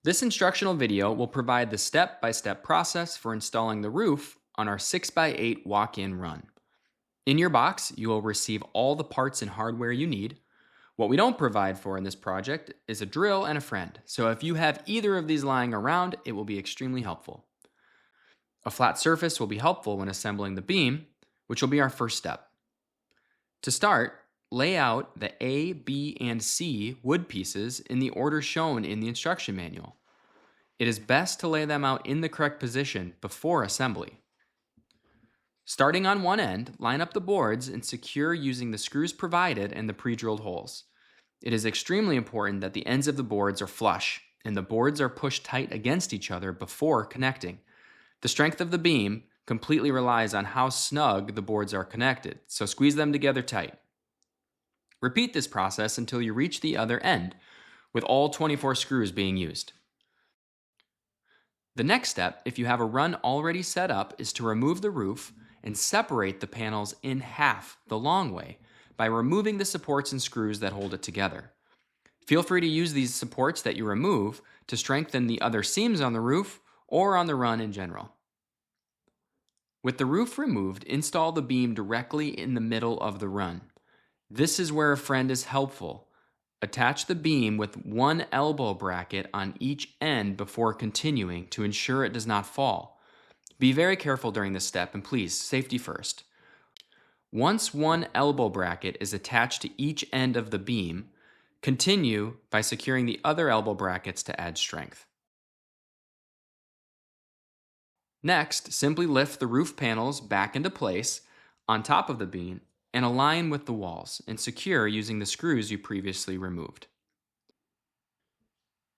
This instructional video will provide the step-by-step process for installing the roof on our 6x8 walk-in run. In your box, you will receive all the parts and hardware you need. What we don't provide for in this project is a drill and a friend, so if you have either of these lying around, it will be extremely helpful. A flat surface will be helpful when assembling the beam, which will be our first step. To start, lay out the A, B, and C wood pieces in the order shown in the instruction manual. It is best to lay them out in the correct position before assembly. Starting on one end, line up the boards and secure using the screws provided and the pre-drilled holes. It is extremely important that the ends of the boards are flush and the boards are pushed tight against each other before connecting. The strength of the beam completely relies on how snug the boards are connected, so squeeze them together tight. Repeat this process until you reach the other end, with all 24 screws being used. The next step, if you have a run already set up, is to remove the roof and separate the panels in half the long way by removing the supports and screws that hold it together. Feel free to use these supports that you remove to strengthen the other seams on the roof or on the run in general. With the roof removed, install the beam directly in the middle of the run. This is where a friend is helpful. Attach the beam with one elbow bracket on each end before continuing to ensure it does not fall. Be very careful during this step and please, safety first. Once one elbow bracket is attached to each end of the beam, continue by securing the other elbow brackets to add strength. Next, simply lift the roof panels back into place on top of the beam and align with the walls and secure using the screws you previously removed.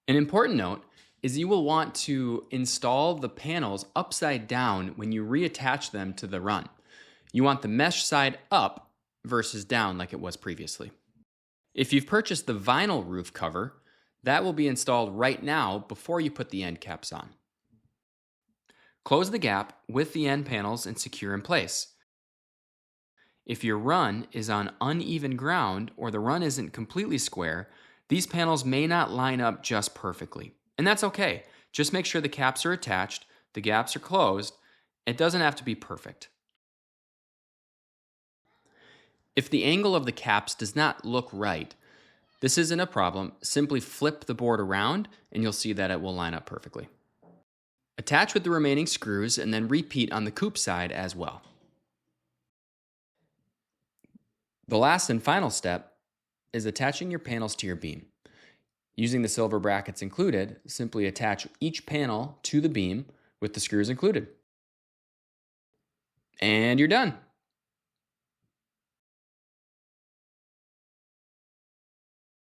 An important note is you will want to install the panels upside down when you reattach them to the run. You want the mesh side up versus down like it was previously. If you've purchased the vinyl roof cover, that will be installed right now before you put the end caps on. Close the gap with the end panels and secure in place. If your run is on uneven ground or the run isn't completely square, these panels may not line up just perfectly. And that's okay. Just make sure the caps are attached, the gaps are closed. It doesn't have to be perfect. If the angle of the caps does not look right, this isn't a problem. Simply flip the board around and you'll see that it will line up perfectly. Attach with the remaining screws and then repeat on the coop side as well. The last and final step is attaching your panels to your beam. Using the silver brackets included, simply attach each panel to the beam with the screws included. And you're done.